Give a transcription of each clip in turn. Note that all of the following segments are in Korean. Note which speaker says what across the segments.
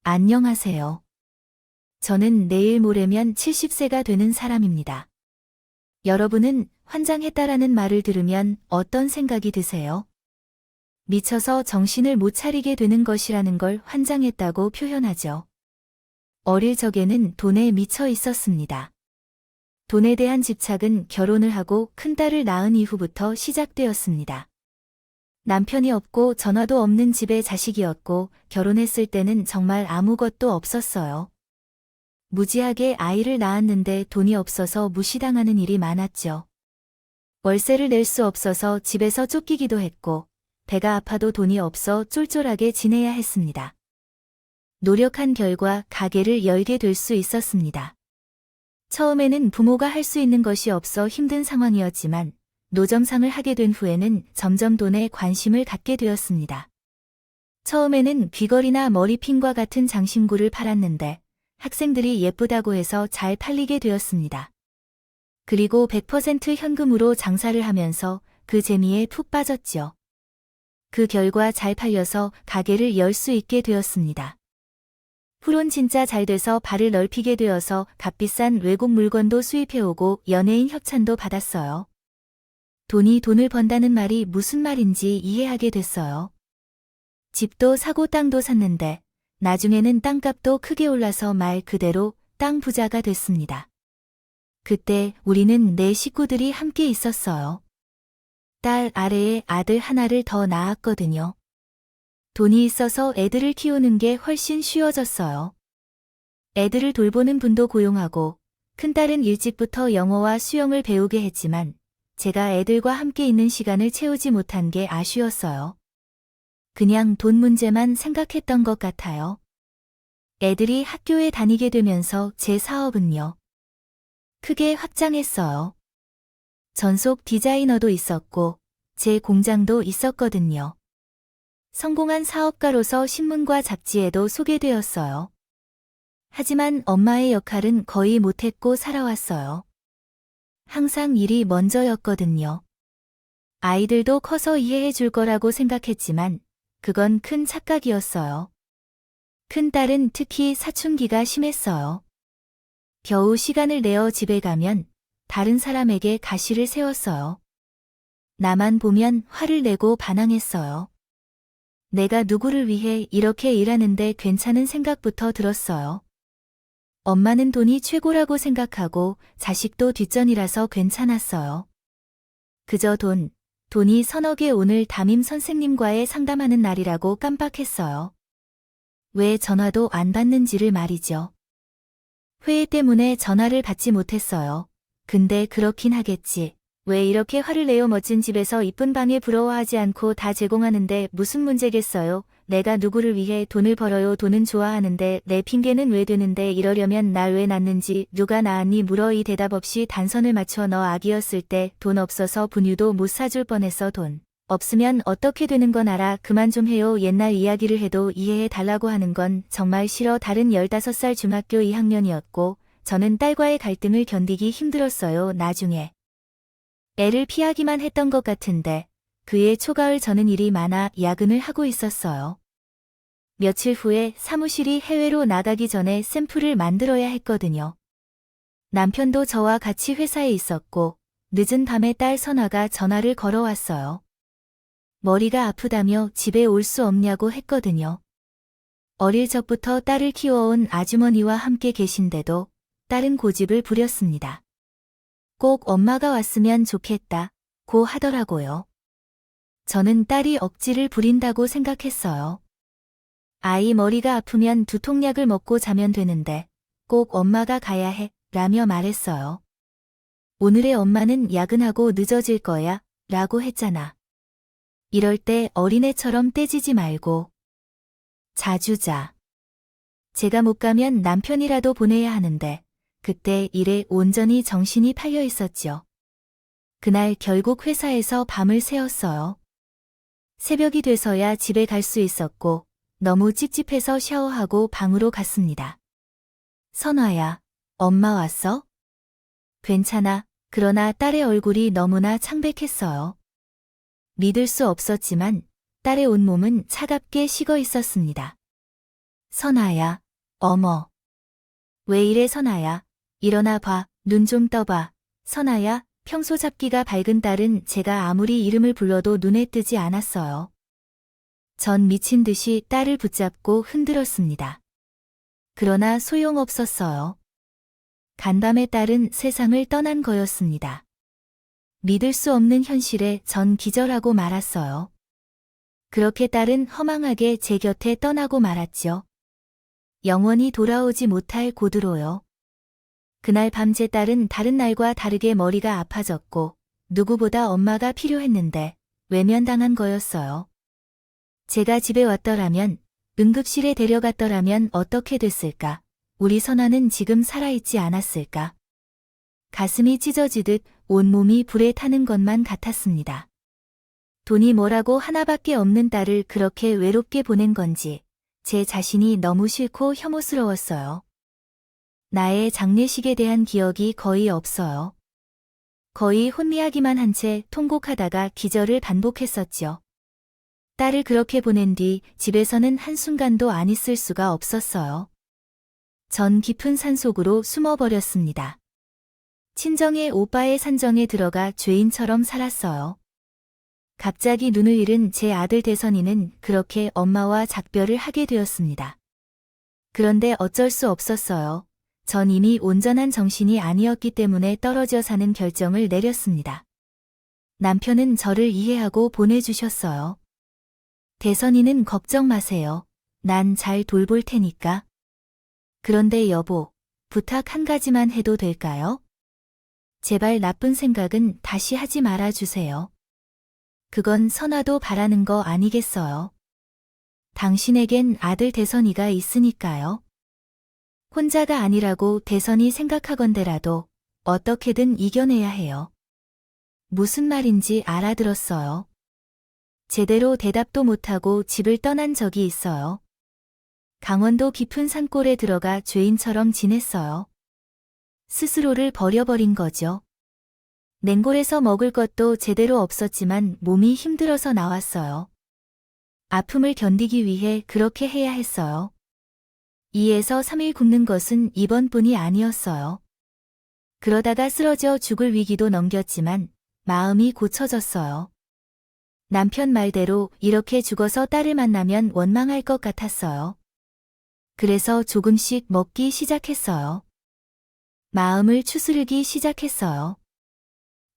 Speaker 1: 안녕하세요. 저는 내일 모레면 70세가 되는 사람입니다. 여러분은 환장했다라는 말을 들으면 어떤 생각이 드세요? 미쳐서 정신을 못 차리게 되는 것이라는 걸 환장했다고 표현하죠. 어릴 적에는 돈에 미쳐 있었습니다. 돈에 대한 집착은 결혼을 하고 큰딸을 낳은 이후부터 시작되었습니다. 남편이 없고 전화도 없는 집의 자식이었고 결혼했을 때는 정말 아무것도 없었어요. 무지하게 아이를 낳았는데 돈이 없어서 무시당하는 일이 많았죠. 월세를 낼 수 없어서 집에서 쫓기기도 했고 배가 아파도 돈이 없어 쫄쫄하게 지내야 했습니다. 노력한 결과 가게를 열게 될 수 있었습니다. 처음에는 부모가 할 수 있는 것이 없어 힘든 상황이었지만 노점상을 하게 된 후에는 점점 돈에 관심을 갖게 되었습니다. 처음에는 귀걸이나 머리핀과 같은 장신구를 팔았는데 학생들이 예쁘다고 해서 잘 팔리게 되었습니다. 그리고 100% 현금으로 장사를 하면서 그 재미에 푹 빠졌죠. 그 결과 잘 팔려서 가게를 열 수 있게 되었습니다. 후론 진짜 잘 돼서 발을 넓히게 되어서 값비싼 외국 물건도 수입해오고 연예인 협찬도 받았어요. 돈이 돈을 번다는 말이 무슨 말인지 이해하게 됐어요. 집도 사고 땅도 샀는데 나중에는 땅값도 크게 올라서 말 그대로 땅 부자가 됐습니다. 그때 우리는 네 식구들이 함께 있었어요. 딸 아래에 아들 하나를 더 낳았거든요. 돈이 있어서 애들을 키우는 게 훨씬 쉬워졌어요. 애들을 돌보는 분도 고용하고 큰딸은 일찍부터 영어와 수영을 배우게 했지만 제가 애들과 함께 있는 시간을 채우지 못한 게 아쉬웠어요. 그냥 돈 문제만 생각했던 것 같아요. 애들이 학교에 다니게 되면서 제 사업은요. 크게 확장했어요. 전속 디자이너도 있었고 제 공장도 있었거든요. 성공한 사업가로서 신문과 잡지에도 소개되었어요. 하지만 엄마의 역할은 거의 못했고 살아왔어요. 항상 일이 먼저였거든요. 아이들도 커서 이해해 줄 거라고 생각했지만 그건 큰 착각이었어요. 큰딸은 특히 사춘기가 심했어요. 겨우 시간을 내어 집에 가면 다른 사람에게 가시를 세웠어요. 나만 보면 화를 내고 반항했어요. 내가 누구를 위해 이렇게 일하는데 괜찮은 생각부터 들었어요. 엄마는 돈이 최고라고 생각하고 자식도 뒷전이라서 괜찮았어요. 그저 돈이 서너 개 오늘 담임 선생님과의 상담하는 날이라고 깜빡했어요. 왜 전화도 안 받는지를 말이죠. 회의 때문에 전화를 받지 못했어요. 근데 그렇긴 하겠지. 왜 이렇게 화를 내요? 멋진 집에서 이쁜 방에 부러워하지 않고 다 제공하는데 무슨 문제겠어요? 내가 누구를 위해 돈을 벌어요? 돈은 좋아하는데 내 핑계는 왜 되는데 이러려면 날 왜 낳는지 누가 낳았니 물어. 이 대답 없이 단선을 맞춰 너 아기였을 때 돈 없어서 분유도 못 사줄 뻔했어. 돈 없으면 어떻게 되는 건 알아. 그만 좀 해요. 옛날 이야기를 해도 이해해 달라고 하는 건 정말 싫어. 달은 15살 중학교 2학년이었고 저는 딸과의 갈등을 견디기 힘들었어요. 나중에 애를 피하기만 했던 것 같은데 그해 초가을 저는 일이 많아 야근을 하고 있었어요. 며칠 후에 사무실이 해외로 나가기 전에 샘플을 만들어야 했거든요. 남편도 저와 같이 회사에 있었고 늦은 밤에 딸 선아가 전화를 걸어왔어요. 머리가 아프다며 집에 올 수 없냐고 했거든요. 어릴 적부터 딸을 키워온 아주머니와 함께 계신데도 딸은 고집을 부렸습니다. 꼭 엄마가 왔으면 좋겠다고 하더라고요. 저는 딸이 억지를 부린다고 생각했어요. 아이 머리가 아프면 두통약을 먹고 자면 되는데 꼭 엄마가 가야 해 라며 말했어요. 오늘의 엄마는 야근하고 늦어질 거야 라고 했잖아. 이럴 때 어린애처럼 떼지지 말고 자주 자. 제가 못 가면 남편이라도 보내야 하는데 그때 일에 온전히 정신이 팔려 있었죠. 그날 결국 회사에서 밤을 새웠어요. 새벽이 돼서야 집에 갈 수 있었고 너무 찝찝해서 샤워하고 방으로 갔습니다. 선화야, 엄마 왔어? 괜찮아. 그러나 딸의 얼굴이 너무나 창백했어요. 믿을 수 없었지만 딸의 온몸은 차갑게 식어 있었습니다. 선아야, 어머. 왜 이래 선아야. 일어나 봐, 눈 좀 떠봐. 선아야, 평소 잡기가 밝은 딸은 제가 아무리 이름을 불러도 눈에 뜨지 않았어요. 전 미친 듯이 딸을 붙잡고 흔들었습니다. 그러나 소용없었어요. 간밤에 딸은 세상을 떠난 거였습니다. 믿을 수 없는 현실에 전 기절하고 말았어요. 그렇게 딸은 허망하게 제 곁에 떠나고 말았죠. 영원히 돌아오지 못할 곳으로요. 그날 밤 제 딸은 다른 날과 다르게 머리가 아파졌고 누구보다 엄마가 필요했는데 외면당한 거였어요. 제가 집에 왔더라면, 응급실에 데려갔더라면 어떻게 됐을까? 우리 선아는 지금 살아있지 않았을까? 가슴이 찢어지듯 온몸이 불에 타는 것만 같았습니다. 돈이 뭐라고 하나밖에 없는 딸을 그렇게 외롭게 보낸 건지 제 자신이 너무 싫고 혐오스러웠어요. 나의 장례식에 대한 기억이 거의 없어요. 거의 혼미하기만 한 채 통곡하다가 기절을 반복했었죠. 딸을 그렇게 보낸 뒤 집에서는 한순간도 안 있을 수가 없었어요. 전 깊은 산속으로 숨어버렸습니다. 친정의 오빠의 산정에 들어가 죄인처럼 살았어요. 갑자기 눈을 잃은 제 아들 대선이는 그렇게 엄마와 작별을 하게 되었습니다. 그런데 어쩔 수 없었어요. 전 이미 온전한 정신이 아니었기 때문에 떨어져 사는 결정을 내렸습니다. 남편은 저를 이해하고 보내주셨어요. 대선이는 걱정 마세요. 난 잘 돌볼 테니까. 그런데 여보, 부탁 한 가지만 해도 될까요? 제발 나쁜 생각은 다시 하지 말아주세요. 그건 선아도 바라는 거 아니겠어요? 당신에겐 아들 대선이가 있으니까요. 혼자가 아니라고 대선이 생각하건대라도 어떻게든 이겨내야 해요. 무슨 말인지 알아들었어요. 제대로 대답도 못하고 집을 떠난 적이 있어요. 강원도 깊은 산골에 들어가 죄인처럼 지냈어요. 스스로를 버려버린 거죠. 냉골에서 먹을 것도 제대로 없었지만 몸이 힘들어서 나왔어요. 아픔을 견디기 위해 그렇게 해야 했어요. 2에서 3일 굶는 것은 이번뿐이 아니었어요. 그러다가 쓰러져 죽을 위기도 넘겼지만 마음이 고쳐졌어요. 남편 말대로 이렇게 죽어서 딸을 만나면 원망할 것 같았어요. 그래서 조금씩 먹기 시작했어요. 마음을 추스르기 시작했어요.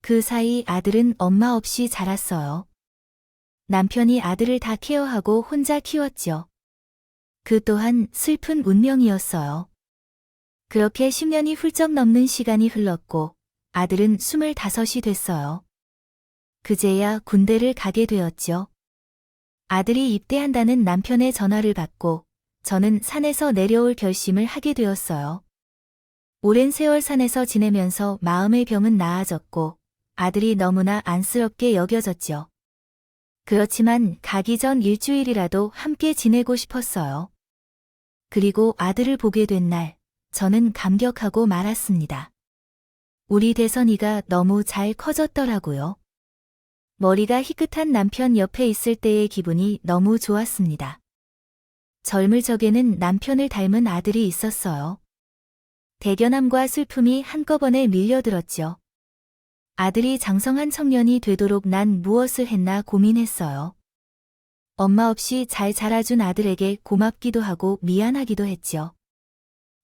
Speaker 1: 그 사이 아들은 엄마 없이 자랐어요. 남편이 아들을 다 케어하고 혼자 키웠죠. 그 또한 슬픈 운명이었어요. 그렇게 10년이 훌쩍 넘는 시간이 흘렀고 아들은 25이 됐어요. 그제야 군대를 가게 되었죠. 아들이 입대한다는 남편의 전화를 받고 저는 산에서 내려올 결심을 하게 되었어요. 오랜 세월 산에서 지내면서 마음의 병은 나아졌고 아들이 너무나 안쓰럽게 여겨졌죠. 그렇지만 가기 전 일주일이라도 함께 지내고 싶었어요. 그리고 아들을 보게 된 날, 저는 감격하고 말았습니다. 우리 대선이가 너무 잘 커졌더라고요. 머리가 희끗한 남편 옆에 있을 때의 기분이 너무 좋았습니다. 젊을 적에는 남편을 닮은 아들이 있었어요. 대견함과 슬픔이 한꺼번에 밀려들었죠. 아들이 장성한 청년이 되도록 난 무엇을 했나 고민했어요. 엄마 없이 잘 자라준 아들에게 고맙기도 하고 미안하기도 했죠.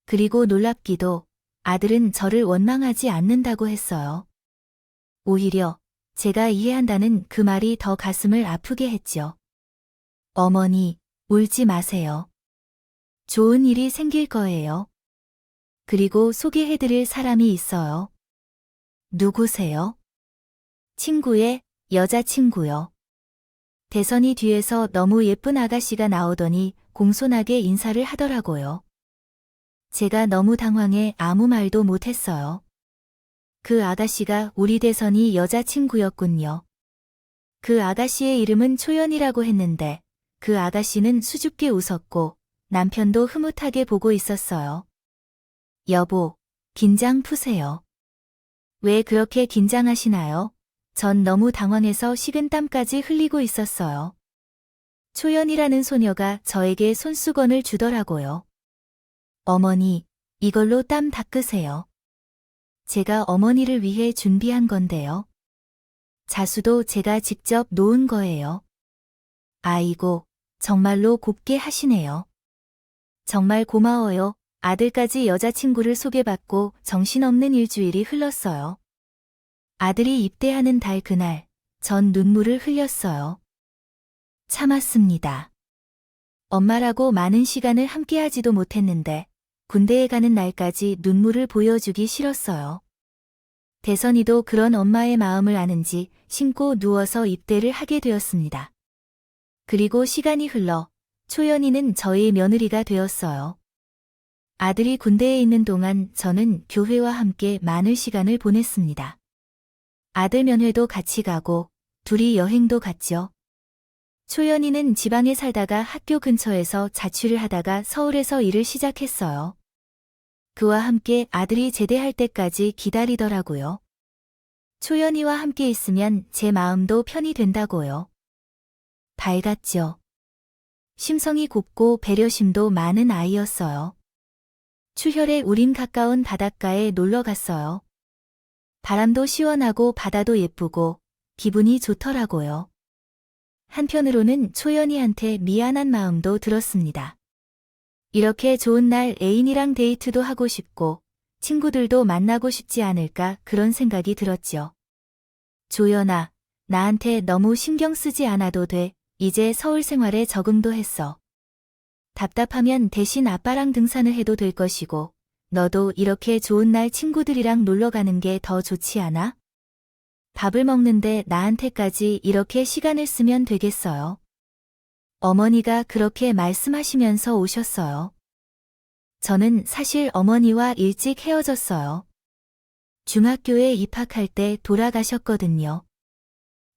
Speaker 1: 그리고 놀랍기도 아들은 저를 원망하지 않는다고 했어요. 오히려 제가 이해한다는 그 말이 더 가슴을 아프게 했죠. 어머니, 울지 마세요. 좋은 일이 생길 거예요. 그리고 소개해드릴 사람이 있어요. 누구세요? 친구의 여자친구요. 대선이 뒤에서 너무 예쁜 아가씨가 나오더니 공손하게 인사를 하더라고요. 제가 너무 당황해 아무 말도 못했어요. 그 아가씨가 우리 대선이 여자친구였군요. 그 아가씨의 이름은 초연이라고 했는데 그 아가씨는 수줍게 웃었고 남편도 흐뭇하게 보고 있었어요. 여보, 긴장 푸세요. 왜 그렇게 긴장하시나요? 전 너무 당황해서 식은땀까지 흘리고 있었어요. 초연이라는 소녀가 저에게 손수건을 주더라고요. 어머니, 이걸로 땀 닦으세요. 제가 어머니를 위해 준비한 건데요. 자수도 제가 직접 놓은 거예요. 아이고, 정말로 곱게 하시네요. 정말 고마워요. 아들까지 여자친구를 소개받고 정신없는 일주일이 흘렀어요. 아들이 입대하는 달 그날, 전 눈물을 흘렸어요. 참았습니다. 엄마라고 많은 시간을 함께하지도 못했는데 군대에 가는 날까지 눈물을 보여주기 싫었어요. 대선이도 그런 엄마의 마음을 아는지 신고 누워서 입대를 하게 되었습니다. 그리고 시간이 흘러 초연이는 저의 며느리가 되었어요. 아들이 군대에 있는 동안 저는 교회와 함께 많은 시간을 보냈습니다. 아들 면회도 같이 가고 둘이 여행도 갔죠. 초연이는 지방에 살다가 학교 근처에서 자취를 하다가 서울에서 일을 시작했어요. 그와 함께 아들이 제대할 때까지 기다리더라고요. 초연이와 함께 있으면 제 마음도 편히 된다고요. 밝았죠. 심성이 곱고 배려심도 많은 아이였어요. 추혈에 우린 가까운 바닷가에 놀러 갔어요. 바람도 시원하고 바다도 예쁘고 기분이 좋더라고요. 한편으로는 초연이한테 미안한 마음도 들었습니다. 이렇게 좋은 날 애인이랑 데이트도 하고 싶고 친구들도 만나고 싶지 않을까 그런 생각이 들었죠. 조연아, 나한테 너무 신경 쓰지 않아도 돼. 이제 서울 생활에 적응도 했어. 답답하면 대신 아빠랑 등산을 해도 될 것이고 너도 이렇게 좋은 날 친구들이랑 놀러 가는 게 더 좋지 않아? 밥을 먹는데 나한테까지 이렇게 시간을 쓰면 되겠어요. 어머니가 그렇게 말씀하시면서 오셨어요. 저는 사실 어머니와 일찍 헤어졌어요. 중학교에 입학할 때 돌아가셨거든요.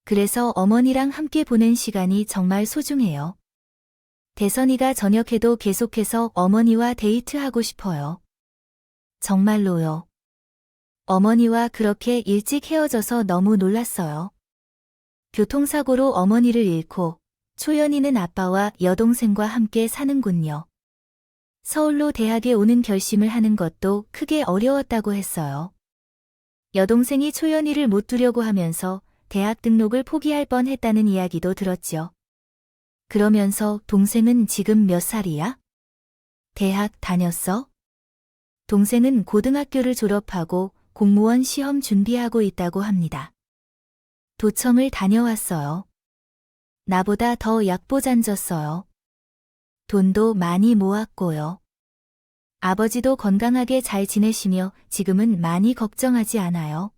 Speaker 1: 그래서 어머니랑 함께 보낸 시간이 정말 소중해요. 대선이가 저녁에도 계속해서 어머니와 데이트하고 싶어요. 정말로요. 어머니와 그렇게 일찍 헤어져서 너무 놀랐어요. 교통사고로 어머니를 잃고 초연이는 아빠와 여동생과 함께 사는군요. 서울로 대학에 오는 결심을 하는 것도 크게 어려웠다고 했어요. 여동생이 초연이를 못 두려고 하면서 대학 등록을 포기할 뻔했다는 이야기도 들었죠. 그러면서 동생은 지금 몇 살이야? 대학 다녔어? 동생은 고등학교를 졸업하고 공무원 시험 준비하고 있다고 합니다. 도청을 다녀왔어요. 나보다 더 약보잔졌어요. 돈도 많이 모았고요. 아버지도 건강하게 잘 지내시며 지금은 많이 걱정하지 않아요.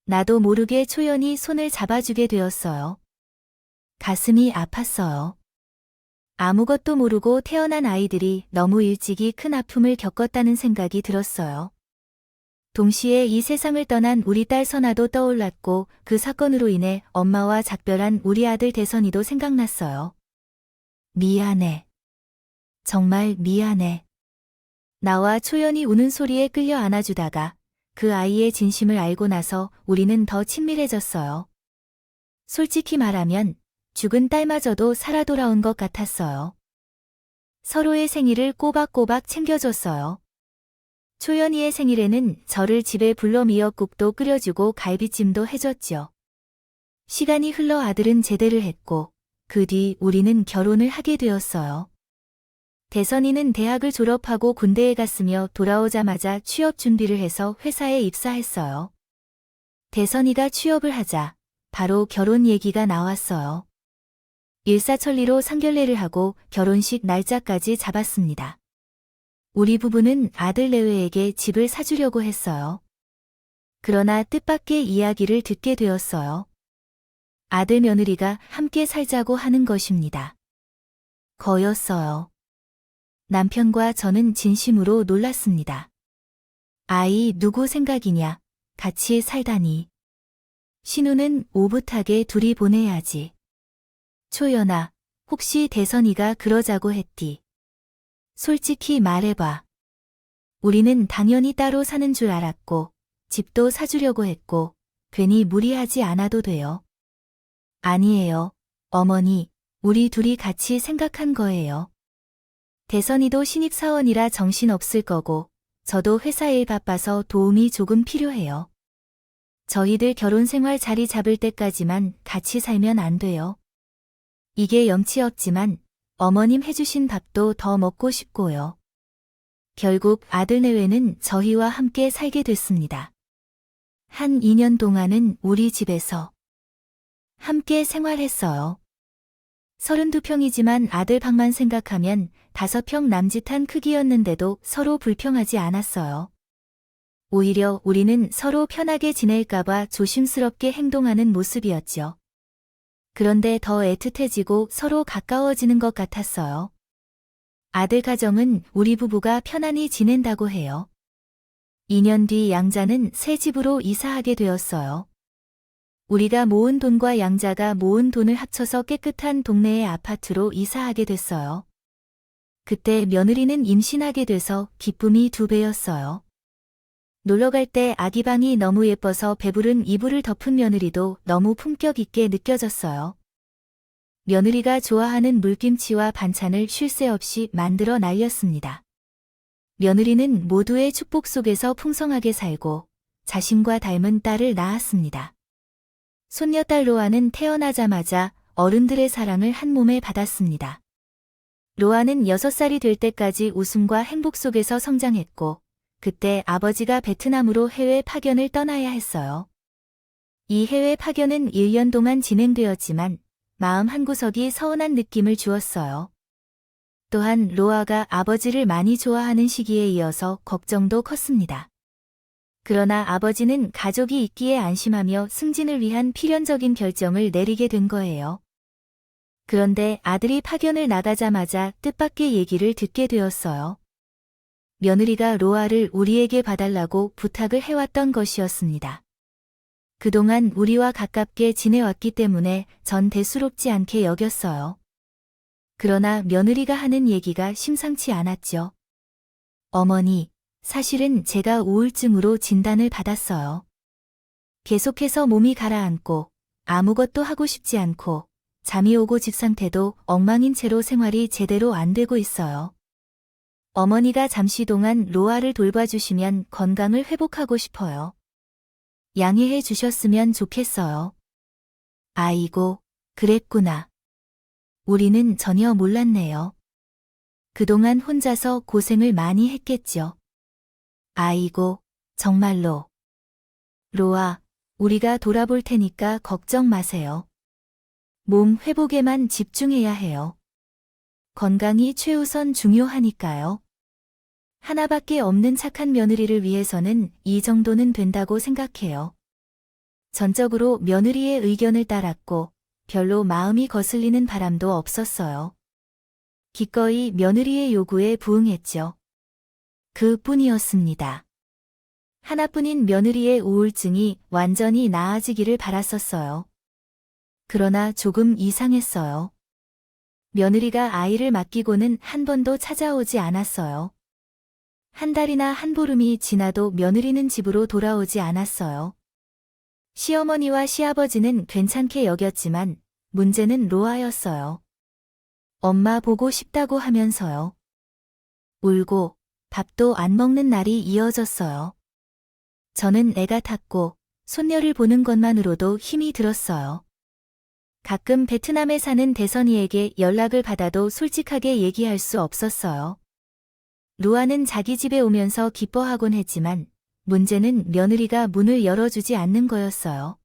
Speaker 1: 나도 모르게 초연이 손을 잡아주게 되었어요. 가슴이 아팠어요. 아무것도 모르고 태어난 아이들이 너무 일찍이 큰 아픔을 겪었다는 생각이 들었어요. 동시에 이 세상을 떠난 우리 딸 선아도 떠올랐고 그 사건으로 인해 엄마와 작별한 우리 아들 대선이도 생각났어요. 미안해. 정말 미안해. 나와 초연이 우는 소리에 끌려 안아주다가 그 아이의 진심을 알고 나서 우리는 더 친밀해졌어요. 솔직히 말하면 죽은 딸마저도 살아 돌아온 것 같았어요. 서로의 생일을 꼬박꼬박 챙겨줬어요. 초연이의 생일에는 저를 집에 불러 미역국도 끓여주고 갈비찜도 해줬죠. 시간이 흘러 아들은 제대를 했고 그 뒤 우리는 결혼을 하게 되었어요. 대선이는 대학을 졸업하고 군대에 갔으며 돌아오자마자 취업 준비를 해서 회사에 입사했어요. 대선이가 취업을 하자 바로 결혼 얘기가 나왔어요. 일사천리로 상견례를 하고 결혼식 날짜까지 잡았습니다. 우리 부부는 아들 내외에게 집을 사주려고 했어요. 그러나 뜻밖의 이야기를 듣게 되었어요. 아들 며느리가 함께 살자고 하는 것입니다. 거였어요. 남편과 저는 진심으로 놀랐습니다. 아이 누구 생각이냐, 같이 살다니. 신우는 오붓하게 둘이 보내야지. 초연아, 혹시 대선이가 그러자고 했디? 솔직히 말해봐. 우리는 당연히 따로 사는 줄 알았고 집도 사주려고 했고 괜히 무리하지 않아도 돼요. 아니에요, 어머니. 우리 둘이 같이 생각한 거예요. 대선이도 신입사원이라 정신 없을 거고, 저도 회사 일 바빠서 도움이 조금 필요해요. 저희들 결혼 생활 자리 잡을 때까지만 같이 살면 안 돼요. 이게 염치 없지만 어머님 해주신 밥도 더 먹고 싶고요. 결국 아들 내외는 저희와 함께 살게 됐습니다. 한 2년 동안은 우리 집에서 함께 생활했어요. 32평이지만 아들 방만 생각하면 5평 남짓한 크기였는데도 서로 불평하지 않았어요. 오히려 우리는 서로 편하게 지낼까봐 조심스럽게 행동하는 모습이었죠. 그런데 더 애틋해지고 서로 가까워지는 것 같았어요. 아들 가정은 우리 부부가 편안히 지낸다고 해요. 2년 뒤 양자는 새 집으로 이사하게 되었어요. 우리가 모은 돈과 양자가 모은 돈을 합쳐서 깨끗한 동네의 아파트로 이사하게 됐어요. 그때 며느리는 임신하게 돼서 기쁨이 2배였어요. 놀러갈 때 아기 방이 너무 예뻐서 배부른 이불을 덮은 며느리도 너무 품격 있게 느껴졌어요. 며느리가 좋아하는 물김치와 반찬을 쉴 새 없이 만들어 날렸습니다. 며느리는 모두의 축복 속에서 풍성하게 살고 자신과 닮은 딸을 낳았습니다. 손녀딸 로아는 태어나자마자 어른들의 사랑을 한 몸에 받았습니다. 로아는 6살이 될 때까지 웃음과 행복 속에서 성장했고, 그때 아버지가 베트남으로 해외 파견을 떠나야 했어요. 이 해외 파견은 1년 동안 진행되었지만 마음 한구석이 서운한 느낌을 주었어요. 또한 로아가 아버지를 많이 좋아하는 시기에 이어서 걱정도 컸습니다. 그러나 아버지는 가족이 있기에 안심하며 승진을 위한 필연적인 결정을 내리게 된 거예요. 그런데 아들이 파견을 나가자마자 뜻밖의 얘기를 듣게 되었어요. 며느리가 로아를 우리에게 봐달라고 부탁을 해왔던 것이었습니다. 그동안 우리와 가깝게 지내왔기 때문에 전 대수롭지 않게 여겼어요. 그러나 며느리가 하는 얘기가 심상치 않았죠. 어머니, 사실은 제가 우울증으로 진단을 받았어요. 계속해서 몸이 가라앉고 아무것도 하고 싶지 않고 잠이 오고 집 상태도 엉망인 채로 생활이 제대로 안 되고 있어요. 어머니가 잠시 동안 로아를 돌봐주시면 건강을 회복하고 싶어요. 양해해 주셨으면 좋겠어요. 아이고, 그랬구나. 우리는 전혀 몰랐네요. 그동안 혼자서 고생을 많이 했겠죠. 아이고, 정말로. 로아, 우리가 돌아볼 테니까 걱정 마세요. 몸 회복에만 집중해야 해요. 건강이 최우선 중요하니까요. 하나밖에 없는 착한 며느리를 위해서는 이 정도는 된다고 생각해요. 전적으로 며느리의 의견을 따랐고 별로 마음이 거슬리는 바람도 없었어요. 기꺼이 며느리의 요구에 부응했죠. 그뿐이었습니다. 하나뿐인 며느리의 우울증이 완전히 나아지기를 바랐었어요. 그러나 조금 이상했어요. 며느리가 아이를 맡기고는 한 번도 찾아오지 않았어요. 한 달이나 한 보름이 지나도 며느리는 집으로 돌아오지 않았어요. 시어머니와 시아버지는 괜찮게 여겼지만 문제는 로아였어요. 엄마 보고 싶다고 하면서요. 울고 밥도 안 먹는 날이 이어졌어요. 저는 애가 탔고 손녀를 보는 것만으로도 힘이 들었어요. 가끔 베트남에 사는 대선이에게 연락을 받아도 솔직하게 얘기할 수 없었어요. 루아는 자기 집에 오면서 기뻐하곤 했지만 문제는 며느리가 문을 열어주지 않는 거였어요.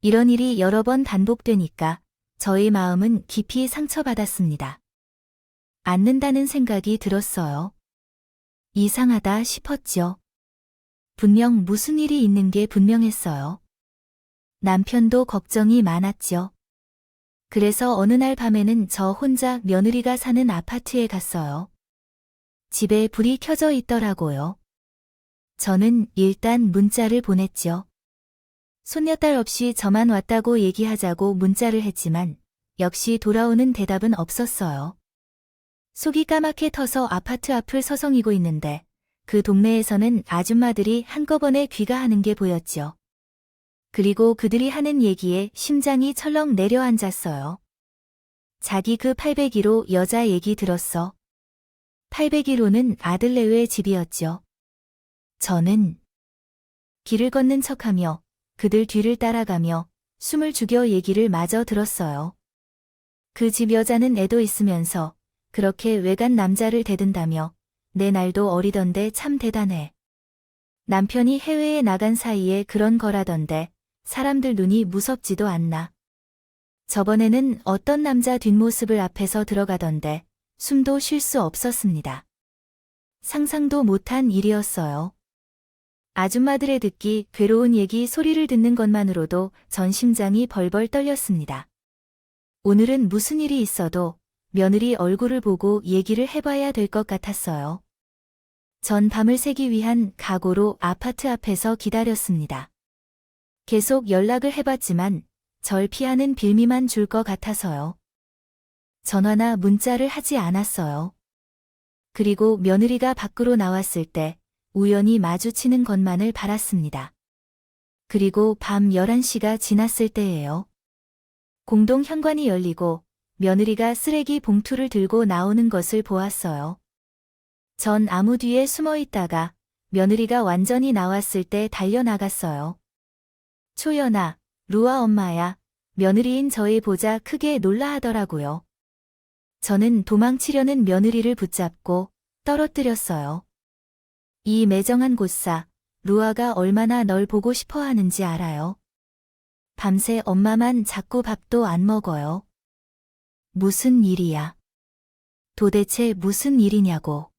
Speaker 1: 이런 일이 여러 번 반복되니까 저의 마음은 깊이 상처받았습니다. 않는다는 생각이 들었어요. 이상하다 싶었죠. 분명 무슨 일이 있는 게 분명했어요. 남편도 걱정이 많았죠. 그래서 어느 날 밤에는 저 혼자 며느리가 사는 아파트에 갔어요. 집에 불이 켜져 있더라고요. 저는 일단 문자를 보냈죠. 손녀딸 없이 저만 왔다고 얘기하자고 문자를 했지만 역시 돌아오는 대답은 없었어요. 속이 까맣게 터서 아파트 앞을 서성이고 있는데 그 동네에서는 아줌마들이 한꺼번에 귀가하는 게 보였죠. 그리고 그들이 하는 얘기에 심장이 철렁 내려앉았어요. 자기 그 801호 여자 얘기 들었어. 801호는 아들네외의 집이었죠. 저는 길을 걷는 척하며 그들 뒤를 따라가며 숨을 죽여 얘기를 마저 들었어요. 그 집 여자는 애도 있으면서 그렇게 외간 남자를 대든다며 내 날도 어리던데 참 대단해. 남편이 해외에 나간 사이에 그런 거라던데 사람들 눈이 무섭지도 않나. 저번에는 어떤 남자 뒷모습을 앞에서 들어가던데 숨도 쉴 수 없었습니다. 상상도 못한 일이었어요. 아줌마들의 듣기 괴로운 얘기 소리를 듣는 것만으로도 전 심장이 벌벌 떨렸습니다. 오늘은 무슨 일이 있어도 며느리 얼굴을 보고 얘기를 해봐야 될 것 같았어요. 전 밤을 새기 위한 각오로 아파트 앞에서 기다렸습니다. 계속 연락을 해봤지만 절 피하는 빌미만 줄 것 같아서요. 전화나 문자를 하지 않았어요. 그리고 며느리가 밖으로 나왔을 때 우연히 마주치는 것만을 바랐습니다. 그리고 밤 11시가 지났을 때예요. 공동 현관이 열리고 며느리가 쓰레기 봉투를 들고 나오는 것을 보았어요. 전 아무 뒤에 숨어 있다가 며느리가 완전히 나왔을 때 달려나갔어요. 초연아, 루아 엄마야. 며느리인 저희 보자 크게 놀라 하더라고요. 저는 도망치려는 며느리를 붙잡고 떨어뜨렸어요. 이 매정한 곳사, 루아가 얼마나 널 보고 싶어 하는지 알아요? 밤새 엄마만 자꾸 밥도 안 먹어요. 무슨 일이야? 도대체 무슨 일이냐고.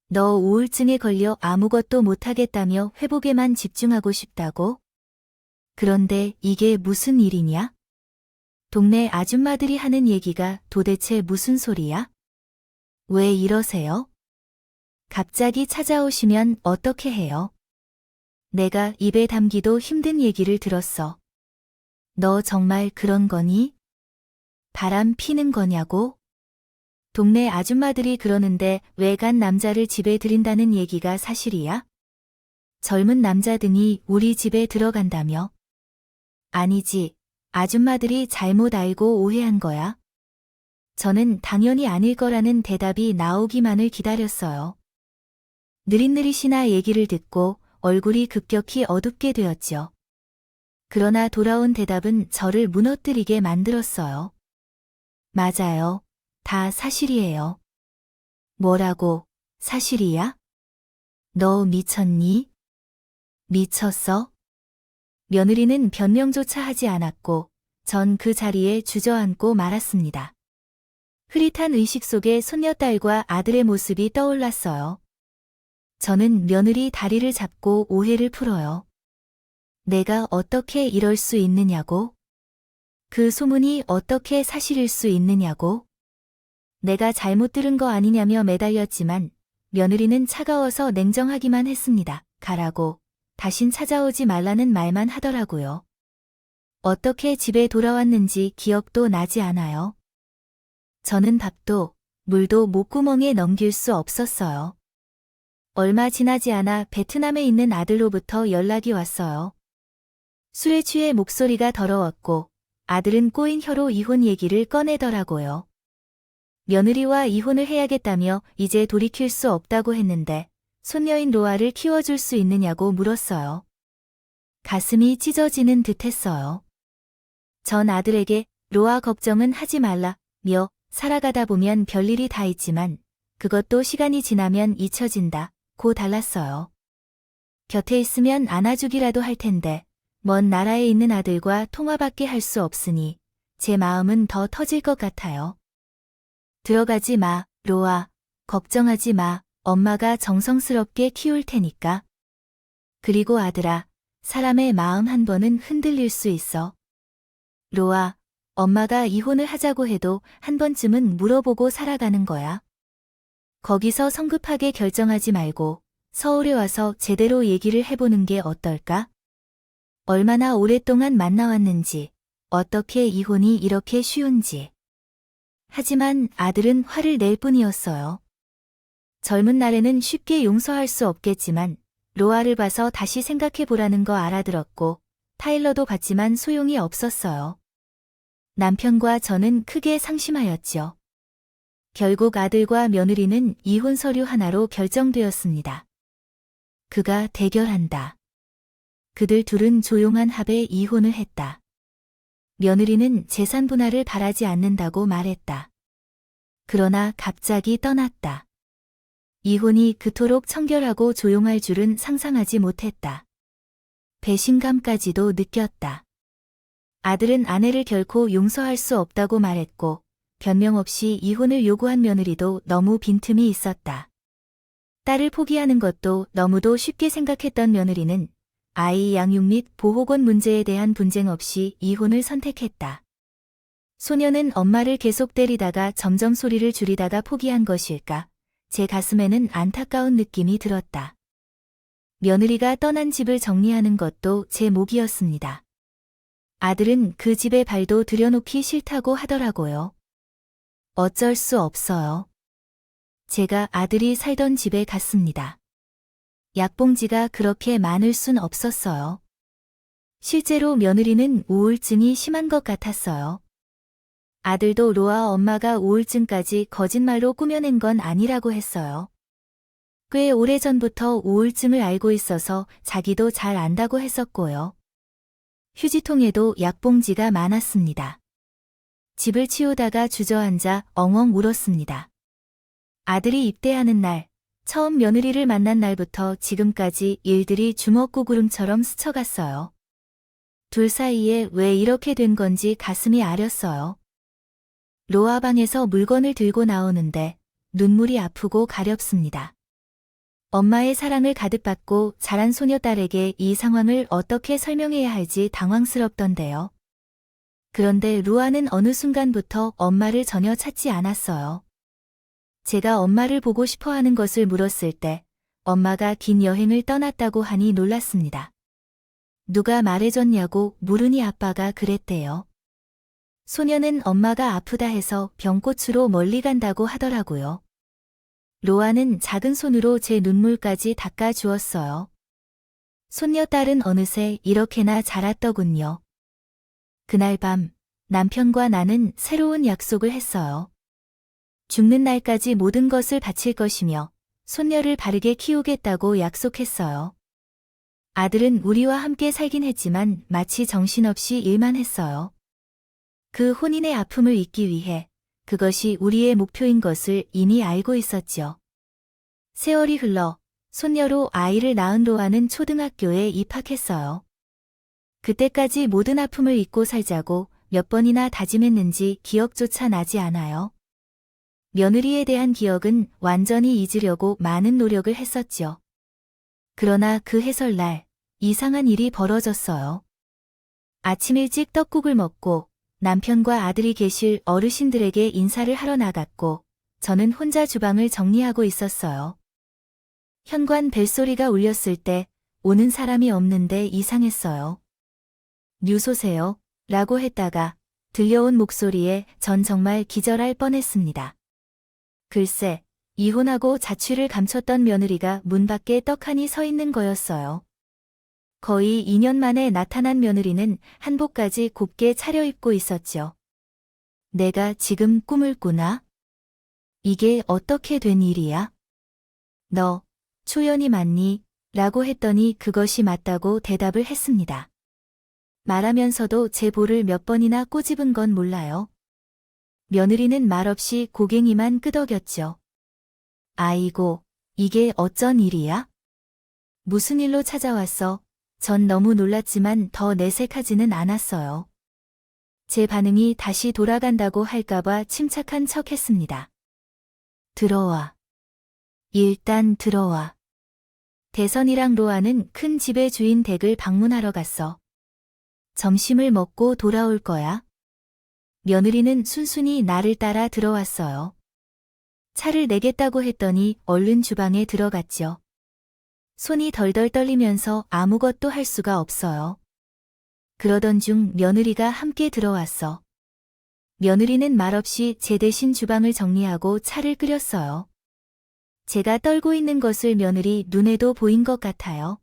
Speaker 1: 너 우울증에 걸려 아무것도 못하겠다며 회복에만 집중하고 싶다고? 그런데 이게 무슨 일이냐? 동네 아줌마들이 하는 얘기가 도대체 무슨 소리야? 왜 이러세요? 갑자기 찾아오시면 어떻게 해요? 내가 입에 담기도 힘든 얘기를 들었어. 너 정말 그런 거니? 바람 피는 거냐고? 동네 아줌마들이 그러는데 외간 남자를 집에 들인다는 얘기가 사실이야? 젊은 남자 등이 우리 집에 들어간다며? 아니지, 아줌마들이 잘못 알고 오해한 거야. 저는 당연히 아닐 거라는 대답이 나오기만을 기다렸어요. 느릿느릿이나 얘기를 듣고 얼굴이 급격히 어둡게 되었죠. 그러나 돌아온 대답은 저를 무너뜨리게 만들었어요. 맞아요. 다 사실이에요. 뭐라고, 사실이야? 너 미쳤니? 미쳤어? 며느리는 변명조차 하지 않았고 전 그 자리에 주저앉고 말았습니다. 흐릿한 의식 속에 손녀딸과 아들의 모습이 떠올랐어요. 저는 며느리 다리를 잡고 오해를 풀어요. 내가 어떻게 이럴 수 있느냐고? 그 소문이 어떻게 사실일 수 있느냐고? 내가 잘못 들은 거 아니냐며 매달렸지만 며느리는 차가워서 냉정하기만 했습니다. 가라고. 다신 찾아오지 말라는 말만 하더라고요. 어떻게 집에 돌아왔는지 기억도 나지 않아요. 저는 밥도 물도 목구멍에 넘길 수 없었어요. 얼마 지나지 않아 베트남에 있는 아들로부터 연락이 왔어요. 술에 취해 목소리가 더러웠고 아들은 꼬인 혀로 이혼 얘기를 꺼내더라고요. 며느리와 이혼을 해야겠다며 이제 돌이킬 수 없다고 했는데 손녀인 로아를 키워줄 수 있느냐고 물었어요. 가슴이 찢어지는 듯 했어요. 전 아들에게 로아 걱정은 하지 말라며 살아가다 보면 별일이 다 있지만 그것도 시간이 지나면 잊혀진다 고 달랐어요. 곁에 있으면 안아주기라도 할 텐데 먼 나라에 있는 아들과 통화밖에 할 수 없으니 제 마음은 더 터질 것 같아요. 들어가지 마, 로아. 걱정하지 마. 엄마가 정성스럽게 키울 테니까. 그리고 아들아, 사람의 마음 한 번은 흔들릴 수 있어. 로아, 엄마가 이혼을 하자고 해도 한 번쯤은 물어보고 살아가는 거야. 거기서 성급하게 결정하지 말고 서울에 와서 제대로 얘기를 해보는 게 어떨까? 얼마나 오랫동안 만나왔는지, 어떻게 이혼이 이렇게 쉬운지. 하지만 아들은 화를 낼 뿐이었어요. 젊은 날에는 쉽게 용서할 수 없겠지만 로아를 봐서 다시 생각해보라는 거 알아들었고 타일러도 봤지만 소용이 없었어요. 남편과 저는 크게 상심하였죠. 결국 아들과 며느리는 이혼 서류 하나로 결정되었습니다. 그가 대결한다. 그들 둘은 조용한 합에 이혼을 했다. 며느리는 재산 분할을 바라지 않는다고 말했다. 그러나 갑자기 떠났다. 이혼이 그토록 청결하고 조용할 줄은 상상하지 못했다. 배신감까지도 느꼈다. 아들은 아내를 결코 용서할 수 없다고 말했고, 변명 없이 이혼을 요구한 며느리도 너무 빈틈이 있었다. 딸을 포기하는 것도 너무도 쉽게 생각했던 며느리는 아이 양육 및 보호권 문제에 대한 분쟁 없이 이혼을 선택했다. 소녀는 엄마를 계속 때리다가 점점 소리를 줄이다가 포기한 것일까? 제 가슴에는 안타까운 느낌이 들었다. 며느리가 떠난 집을 정리하는 것도 제 몫이었습니다. 아들은 그 집에 발도 들여놓기 싫다고 하더라고요. 어쩔 수 없어요. 제가 아들이 살던 집에 갔습니다. 약봉지가 그렇게 많을 순 없었어요. 실제로 며느리는 우울증이 심한 것 같았어요. 아들도 로아 엄마가 우울증까지 거짓말로 꾸며낸 건 아니라고 했어요. 꽤 오래전부터 우울증을 알고 있어서 자기도 잘 안다고 했었고요. 휴지통에도 약봉지가 많았습니다. 집을 치우다가 주저앉아 엉엉 울었습니다. 아들이 입대하는 날, 처음 며느리를 만난 날부터 지금까지 일들이 주먹구구름처럼 스쳐갔어요. 둘 사이에 왜 이렇게 된 건지 가슴이 아렸어요. 로아 방에서 물건을 들고 나오는데 눈물이 아프고 가렵습니다. 엄마의 사랑을 가득 받고 자란 소녀딸에게 이 상황을 어떻게 설명해야 할지 당황스럽던데요. 그런데 루아는 어느 순간부터 엄마를 전혀 찾지 않았어요. 제가 엄마를 보고 싶어 하는 것을 물었을 때 엄마가 긴 여행을 떠났다고 하니 놀랐습니다. 누가 말해줬냐고 물으니 아빠가 그랬대요. 소녀는 엄마가 아프다 해서 병고추로 멀리 간다고 하더라고요. 로아는 작은 손으로 제 눈물까지 닦아주었어요. 손녀딸은 어느새 이렇게나 자랐더군요. 그날 밤 남편과 나는 새로운 약속을 했어요. 죽는 날까지 모든 것을 바칠 것이며 손녀를 바르게 키우겠다고 약속했어요. 아들은 우리와 함께 살긴 했지만 마치 정신없이 일만 했어요. 그 혼인의 아픔을 잊기 위해 그것이 우리의 목표인 것을 이미 알고 있었죠. 세월이 흘러 손녀로 아이를 낳은 로아는 초등학교에 입학했어요. 그때까지 모든 아픔을 잊고 살자고 몇 번이나 다짐했는지 기억조차 나지 않아요. 며느리에 대한 기억은 완전히 잊으려고 많은 노력을 했었죠. 그러나 그 해설날 이상한 일이 벌어졌어요. 아침 일찍 떡국을 먹고 남편과 아들이 계실 어르신들에게 인사를 하러 나갔고 저는 혼자 주방을 정리하고 있었어요. 현관 벨소리가 울렸을 때 오는 사람이 없는데 이상했어요. 뉴소세요? 라고 했다가 들려온 목소리에 전 정말 기절할 뻔했습니다. 글쎄, 이혼하고 자취를 감췄던 며느리가 문 밖에 떡하니 서 있는 거였어요. 거의 2년 만에 나타난 며느리는 한복까지 곱게 차려입고 있었죠. 내가 지금 꿈을 꾸나? 이게 어떻게 된 일이야? 너, 초연이 맞니? 라고 했더니 그것이 맞다고 대답을 했습니다. 말하면서도 제 볼을 몇 번이나 꼬집은 건 몰라요. 며느리는 말없이 고갱이만 끄덕였죠. 아이고, 이게 어쩐 일이야? 무슨 일로 찾아왔어? 전 너무 놀랐지만 더 내색하지는 않았어요. 제 반응이 다시 돌아간다고 할까봐 침착한 척 했습니다. 들어와. 일단 들어와. 대선이랑 로아는 큰 집의 주인 댁을 방문하러 갔어. 점심을 먹고 돌아올 거야. 며느리는 순순히 나를 따라 들어왔어요. 차를 내겠다고 했더니 얼른 주방에 들어갔죠. 손이 덜덜 떨리면서 아무것도 할 수가 없어요. 그러던 중 며느리가 함께 들어왔어. 며느리는 말없이 제 대신 주방을 정리하고 차를 끓였어요. 제가 떨고 있는 것을 며느리 눈에도 보인 것 같아요.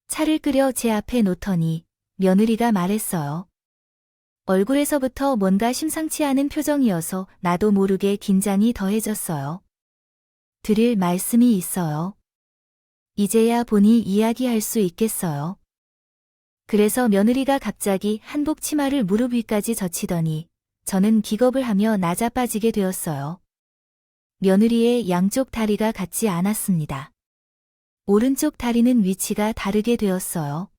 Speaker 1: 차를 끓여 제 앞에 놓더니 며느리가 말했어요. 얼굴에서부터 뭔가 심상치 않은 표정이어서 나도 모르게 긴장이 더해졌어요. 드릴 말씀이 있어요. 이제야 보니 이야기할 수 있겠어요. 그래서 며느리가 갑자기 한복 치마를 무릎 위까지 젖히더니 저는 기겁을 하며 나자빠지게 되었어요. 며느리의 양쪽 다리가 같지 않았습니다. 오른쪽 다리는 위치가 다르게 되었어요.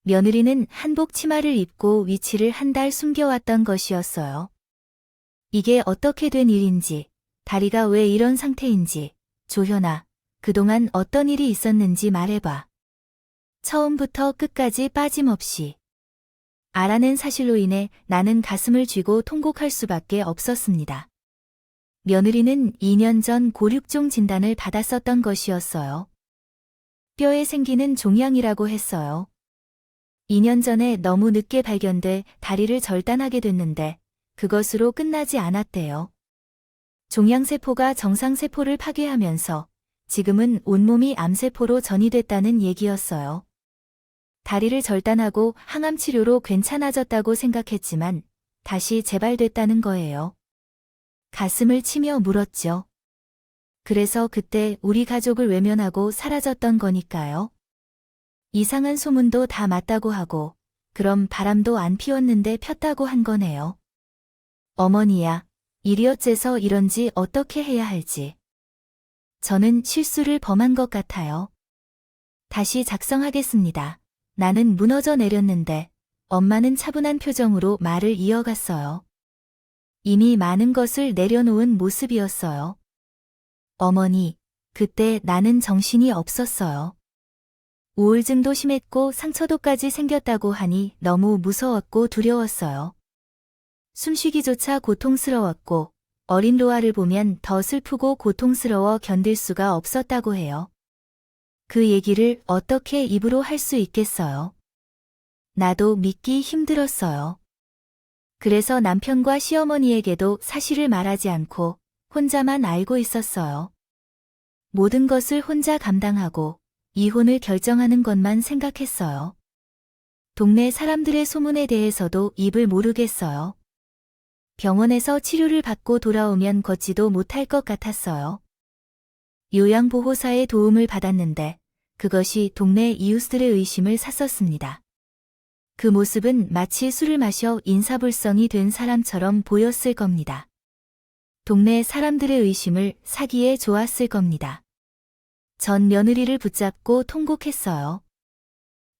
Speaker 1: 며느리는 한복 치마를 입고 위치를 한 달 숨겨왔던 것이었어요. 이게 어떻게 된 일인지, 다리가 왜 이런 상태인지, 조현아, 그동안 어떤 일이 있었는지 말해봐. 처음부터 끝까지 빠짐없이. 알아낸 사실로 인해 나는 가슴을 쥐고 통곡할 수밖에 없었습니다. 며느리는 2년 전 고륙종 진단을 받았었던 것이었어요. 뼈에 생기는 종양이라고 했어요. 2년 전에 너무 늦게 발견돼 다리를 절단하게 됐는데 그것으로 끝나지 않았대요. 종양세포가 정상세포를 파괴하면서 지금은 온몸이 암세포로 전이됐다는 얘기였어요. 다리를 절단하고 항암치료로 괜찮아졌다고 생각했지만 다시 재발됐다는 거예요. 가슴을 치며 물었죠. 그래서 그때 우리 가족을 외면하고 사라졌던 거니까요. 이상한 소문도 다 맞다고 하고 그럼 바람도 안 피웠는데 폈다고 한 거네요. 어머니야, 일이 어째서 이런지 어떻게 해야 할지. 저는 실수를 범한 것 같아요. 다시 작성하겠습니다. 나는 무너져 내렸는데 엄마는 차분한 표정으로 말을 이어갔어요. 이미 많은 것을 내려놓은 모습이었어요. 어머니, 그때 나는 정신이 없었어요. 우울증도 심했고 상처도까지 생겼다고 하니 너무 무서웠고 두려웠어요. 숨쉬기조차 고통스러웠고 어린 로아를 보면 더 슬프고 고통스러워 견딜 수가 없었다고 해요. 그 얘기를 어떻게 입으로 할 수 있겠어요. 나도 믿기 힘들었어요. 그래서 남편과 시어머니에게도 사실을 말하지 않고 혼자만 알고 있었어요. 모든 것을 혼자 감당하고 이혼을 결정하는 것만 생각했어요. 동네 사람들의 소문에 대해서도 입을 모르겠어요. 병원에서 치료를 받고 돌아오면 걷지도 못할 것 같았어요. 요양보호사의 도움을 받았는데 그것이 동네 이웃들의 의심을 샀었습니다. 그 모습은 마치 술을 마셔 인사불성이 된 사람처럼 보였을 겁니다. 동네 사람들의 의심을 사기에 좋았을 겁니다. 전 며느리를 붙잡고 통곡했어요.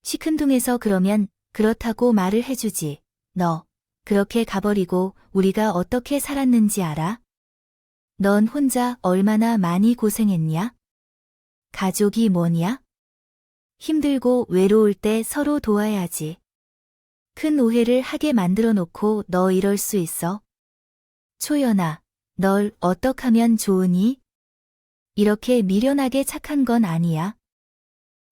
Speaker 1: 시큰둥해서 그러면 그렇다고 말을 해주지. 너 그렇게 가버리고 우리가 어떻게 살았는지 알아? 넌 혼자 얼마나 많이 고생했냐? 가족이 뭐냐? 힘들고 외로울 때 서로 도와야지. 큰 오해를 하게 만들어 놓고 너 이럴 수 있어? 초연아, 널 어떡하면 좋으니? 이렇게 미련하게 착한 건 아니야.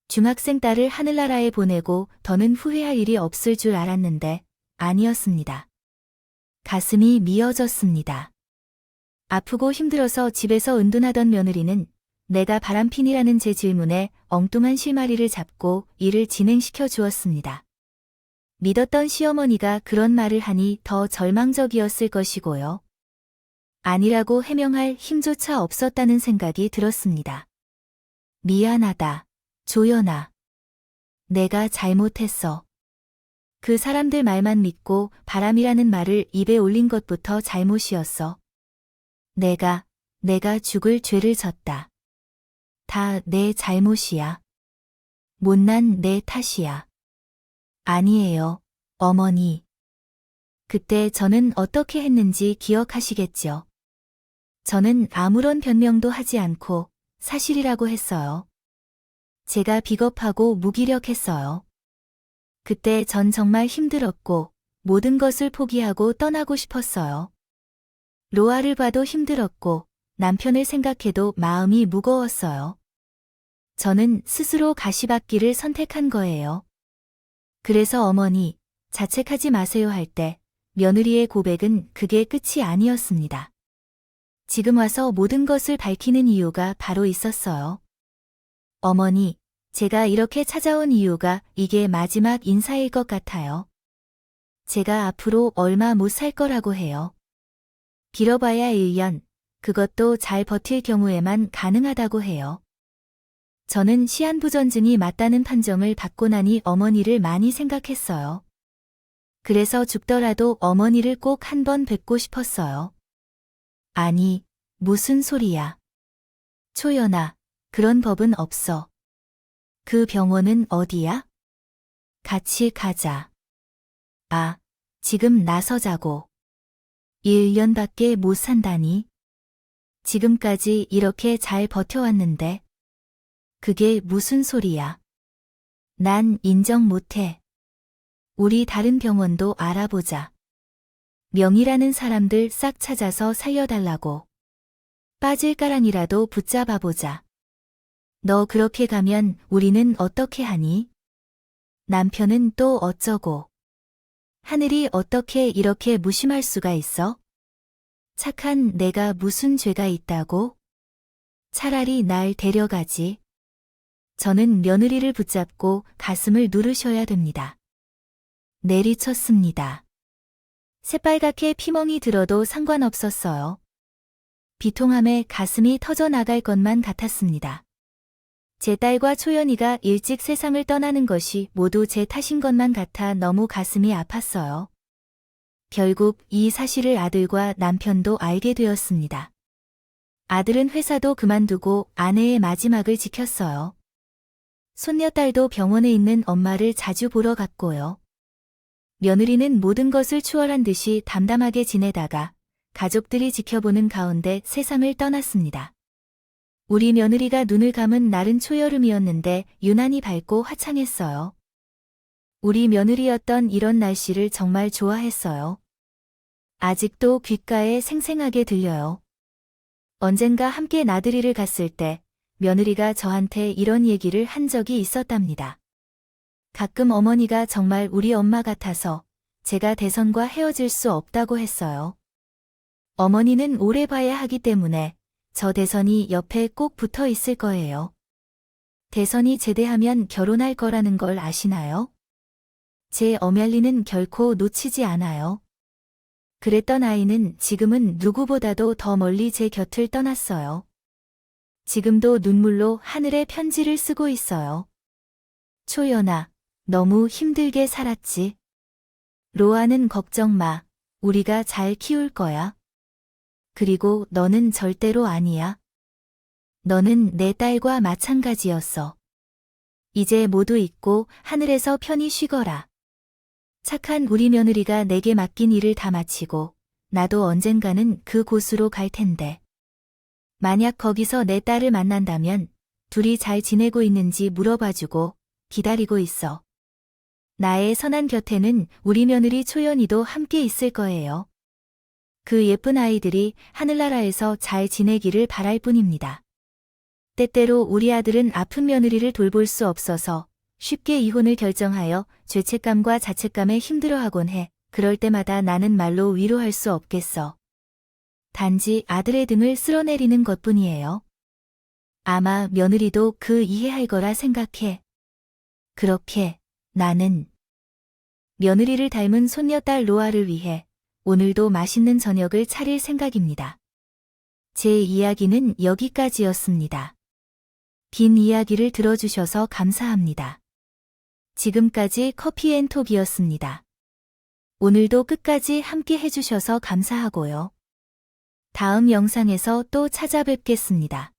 Speaker 1: 중학생 딸을 하늘나라에 보내고 더는 후회할 일이 없을 줄 알았는데 아니었습니다. 가슴이 미어졌습니다. 아프고 힘들어서 집에서 은둔하던 며느리는 내가 바람핀이라는 제 질문에 엉뚱한 실마리를 잡고 일을 진행시켜 주었습니다. 믿었던 시어머니가 그런 말을 하니 더 절망적이었을 것이고요. 아니라고 해명할 힘조차 없었다는 생각이 들었습니다. 미안하다, 조연아. 내가 잘못했어. 그 사람들 말만 믿고 바람이라는 말을 입에 올린 것부터 잘못이었어. 내가 죽을 죄를 졌다. 다 내 잘못이야. 못난 내 탓이야. 아니에요, 어머니. 그때 저는 어떻게 했는지 기억하시겠죠? 저는 아무런 변명도 하지 않고 사실이라고 했어요. 제가 비겁하고 무기력했어요. 그때 전 정말 힘들었고 모든 것을 포기하고 떠나고 싶었어요. 로아를 봐도 힘들었고 남편을 생각해도 마음이 무거웠어요. 저는 스스로 가시밭길을 선택한 거예요. 그래서 어머니, 자책하지 마세요 할 때 며느리의 고백은 그게 끝이 아니었습니다. 지금 와서 모든 것을 밝히는 이유가 바로 있었어요. 어머니, 제가 이렇게 찾아온 이유가 이게 마지막 인사일 것 같아요. 제가 앞으로 얼마 못 살 거라고 해요. 길어봐야 1년, 그것도 잘 버틸 경우에만 가능하다고 해요. 저는 시한부전증이 맞다는 판정을 받고 나니 어머니를 많이 생각했어요. 그래서 죽더라도 어머니를 꼭 한 번 뵙고 싶었어요. 아니, 무슨 소리야. 초연아, 그런 법은 없어. 그 병원은 어디야? 같이 가자. 아, 지금 나서자고. 1년밖에 못 산다니. 지금까지 이렇게 잘 버텨왔는데. 그게 무슨 소리야. 난 인정 못해. 우리 다른 병원도 알아보자. 명이라는 사람들 싹 찾아서 살려달라고. 빠질 가랑이라도 붙잡아보자. 너 그렇게 가면 우리는 어떻게 하니? 남편은 또 어쩌고. 하늘이 어떻게 이렇게 무심할 수가 있어? 착한 내가 무슨 죄가 있다고? 차라리 날 데려가지. 저는 며느리를 붙잡고 가슴을 누르셔야 됩니다. 내리쳤습니다. 새빨갛게 피멍이 들어도 상관없었어요. 비통함에 가슴이 터져나갈 것만 같았습니다. 제 딸과 초연이가 일찍 세상을 떠나는 것이 모두 제 탓인 것만 같아 너무 가슴이 아팠어요. 결국 이 사실을 아들과 남편도 알게 되었습니다. 아들은 회사도 그만두고 아내의 마지막을 지켰어요. 손녀딸도 병원에 있는 엄마를 자주 보러 갔고요. 며느리는 모든 것을 추월한 듯이 담담하게 지내다가 가족들이 지켜보는 가운데 세상을 떠났습니다. 우리 며느리가 눈을 감은 날은 초여름이었는데 유난히 밝고 화창했어요. 우리 며느리였던 이런 날씨를 정말 좋아했어요. 아직도 귓가에 생생하게 들려요. 언젠가 함께 나들이를 갔을 때 며느리가 저한테 이런 얘기를 한 적이 있었답니다. 가끔 어머니가 정말 우리 엄마 같아서 제가 대선과 헤어질 수 없다고 했어요. 어머니는 오래 봐야 하기 때문에 저 대선이 옆에 꼭 붙어 있을 거예요. 대선이 제대하면 결혼할 거라는 걸 아시나요? 제 어멜리는 결코 놓치지 않아요. 그랬던 아이는 지금은 누구보다도 더 멀리 제 곁을 떠났어요. 지금도 눈물로 하늘에 편지를 쓰고 있어요. 초연아, 너무 힘들게 살았지. 로아는 걱정 마. 우리가 잘 키울 거야. 그리고 너는 절대로 아니야. 너는 내 딸과 마찬가지였어. 이제 모두 잊고 하늘에서 편히 쉬거라. 착한 우리 며느리가 내게 맡긴 일을 다 마치고 나도 언젠가는 그 곳으로 갈 텐데. 만약 거기서 내 딸을 만난다면 둘이 잘 지내고 있는지 물어봐주고 기다리고 있어. 나의 선한 곁에는 우리 며느리 초연이도 함께 있을 거예요. 그 예쁜 아이들이 하늘나라에서 잘 지내기를 바랄 뿐입니다. 때때로 우리 아들은 아픈 며느리를 돌볼 수 없어서 쉽게 이혼을 결정하여 죄책감과 자책감에 힘들어하곤 해. 그럴 때마다 나는 말로 위로할 수 없겠어. 단지 아들의 등을 쓸어내리는 것뿐이에요. 아마 며느리도 그 이해할 거라 생각해. 그렇게 나는 며느리를 닮은 손녀딸 로아를 위해 오늘도 맛있는 저녁을 차릴 생각입니다. 제 이야기는 여기까지였습니다. 긴 이야기를 들어주셔서 감사합니다. 지금까지 커피앤톡이었습니다. 오늘도 끝까지 함께 해주셔서 감사하고요. 다음 영상에서 또 찾아뵙겠습니다.